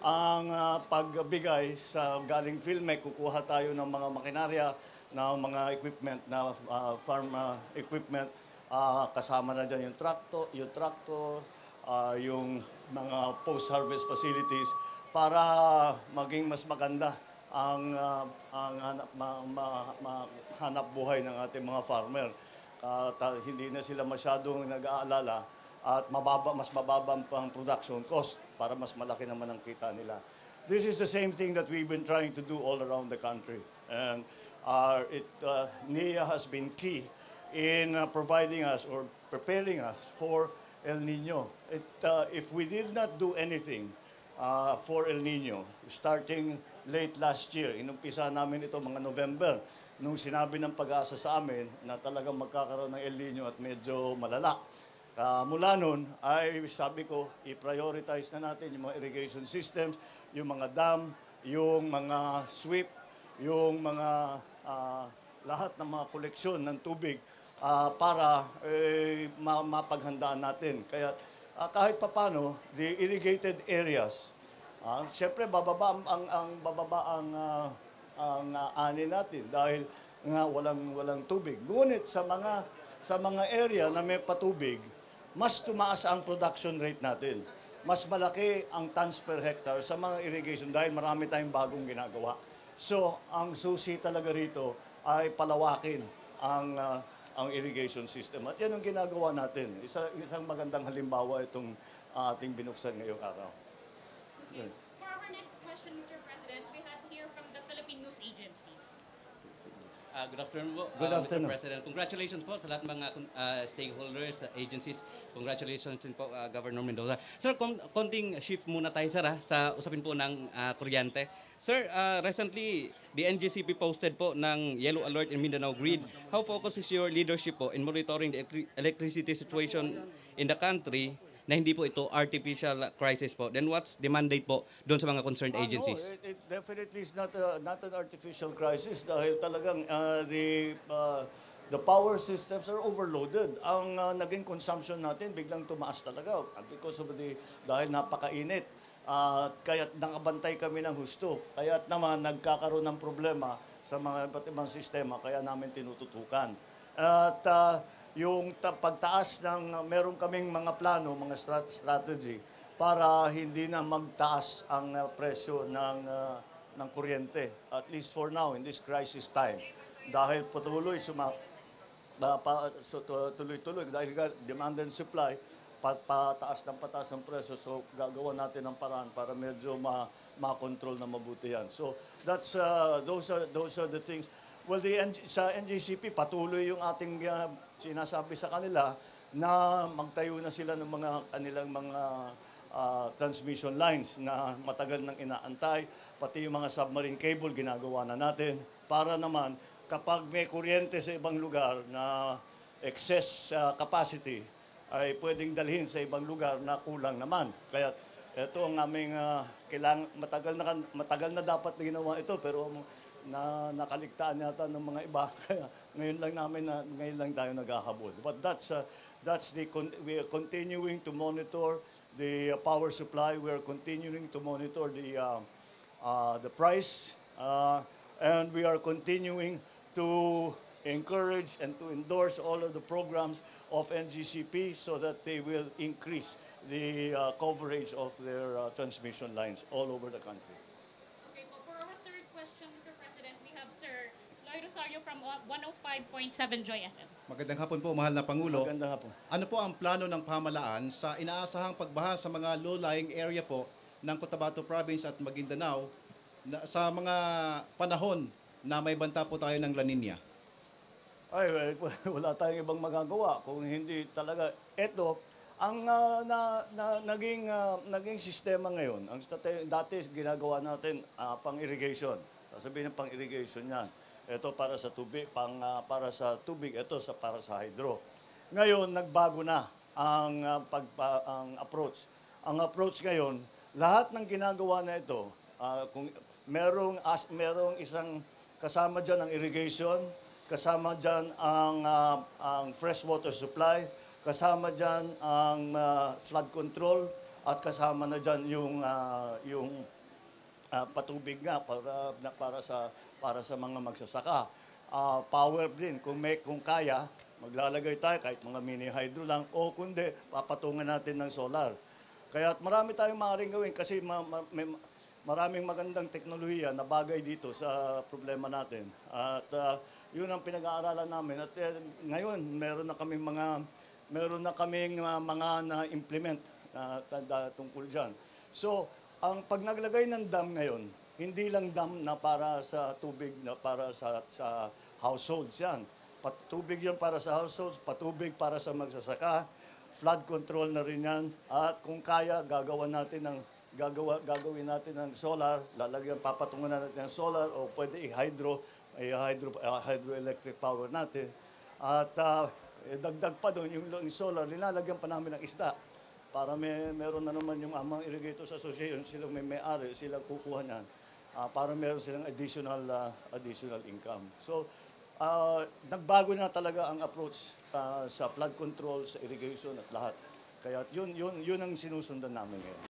ang pagbigay sa galing PhilMec. Kukuha tayo ng mga makinarya, ng mga equipment, na farm equipment. Kasama na dyan yung mga post-harvest facilities para maging mas maganda ang hanap buhay ng ating mga farmer. Hindi na sila masyadong nag-aalala at mas mababa ang production cost para mas malaki naman ang kita nila. This is the same thing that we've been trying to do all around the country. And NIA has been key in providing us or preparing us for El Nino. If we did not do anything for El Nino, starting late last year, inumpisa namin ito mga November, nung sinabi ng Pag-asa sa amin na talagang magkakaroon ng El Nino at medyo malala. Mula nun ay sabi ko, i-prioritize na natin yung mga irrigation systems, yung mga dam, yung mga sweep, yung mga lahat ng mga koleksyon ng tubig para mapaghandaan natin. Kaya kahit papano, the irrigated areas, siyempre bababa ang ani natin dahil nga walang tubig. Ngunit sa mga area na may patubig, mas tumaas ang production rate natin. Mas malaki ang tons per hectare sa mga irrigation dahil marami tayong bagong ginagawa. So, ang susi talaga rito ay palawakin ang irrigation system. At yan ang ginagawa natin. Isang magandang halimbawa itong ating binuksan ngayong araw. Okay. For our next question, Mr. President, we have here from the Philippine News Agency. Good afternoon po, Good afternoon. Mr. President. Congratulations po sa lahat ng mga stakeholders, agencies. Congratulations din po, Governor Mendoza. Sir, konting shift muna tayo, sir, sa usapin po ng kuryente. Sir, recently, the NGCP posted po ng yellow alert in Mindanao Grid. How focused is your leadership po in monitoring the electricity situation in the country na hindi po ito artificial crisis po? Then what's the mandate po doon sa mga concerned agencies? No, it definitely is not an artificial crisis dahil talagang the power systems are overloaded. Ang naging consumption natin biglang tumaas talaga because of dahil napakainit. Kaya't nakabantay kami ng husto. Kaya't naman nagkakaroon ng problema sa mga iba't ibang sistema kaya namin tinututukan. At yung pagtaas meron kaming mga plano, mga strategy para hindi na magtaas ang presyo ng kuryente. At least for now, in this crisis time. Dahil tuloy-tuloy dahil demand and supply, pataas ng presyo. So gagawa natin ng paraan para medyo ma-control na mabuti yan. So those are the things. Well, sa NGCP, patuloy yung ating sinasabi sa kanila na magtayo na sila ng kanilang mga transmission lines na matagal nang inaantay. Pati yung mga submarine cable, ginagawa na natin. Para naman, kapag may kuryente sa ibang lugar na excess capacity, ay pwedeng dalhin sa ibang lugar na kulang naman. Kaya ito ang aming matagal na dapat na ginawa ito, pero nakaligtaan yata ng mga iba. Kaya ngayon lang tayo naghahabol. But we are continuing to monitor the power supply. We are continuing to monitor the price, and we are continuing to encourage and to endorse all of the programs of NGCP so that they will increase the coverage of their transmission lines all over the country. Okay, for our third question, Mr. President, we have Sir Lloyd Rosario from 105.7 Joy FM. Magandang hapon po, mahal na Pangulo. Maganda nga po. Ano po ang plano ng pamahalaan sa inaasahang pagbaha sa mga low-lying area po ng Cotabato Province at Maguindanao sa mga panahon na may banta po tayo ng La Nina? Ay, wala tayong ibang magagawa kung hindi talaga. Ito, ang naging sistema ngayon, dati ginagawa natin pang-irrigation. Sasabihin ng pang-irrigation yan. Ito para sa tubig, para sa tubig, ito para sa hydro. Ngayon, nagbago na ang approach. Ang approach ngayon, lahat ng ginagawa na ito, kung merong isang kasama dyan ang irrigation, kasama dyan ang freshwater supply, kasama dyan ang flood control, at kasama na dyan yung patubig nga para sa mga magsasaka. Power din kung kaya, maglalagay tayo kahit mga mini hydro lang o kundi papatungan natin ng solar. Kaya marami tayong maaaring gawin kasi maraming magandang teknolohiya na bagay dito sa problema natin. At yun ang pinag-aaralan namin. At ngayon, meron na kaming mga na-implement tungkol dyan. So, ang pag naglagay ng dam ngayon, hindi lang dam na para sa tubig, na para sa households yan. Patubig yan para sa households, patubig para sa magsasaka, flood control na rin yan. At kung kaya, gagawin natin ng solar, papatungan natin ng solar o pwede hydroelectric power natin. At dagdag pa doon, yung solar, linalagyan pa namin ng isda. Para meron na naman yung Amang Irrigators Association, silang may-ari, silang kukuha niyan. Para meron silang additional income. So, nagbago na talaga ang approach sa flood control, sa irrigation at lahat. Kaya yun ang sinusundan namin ngayon.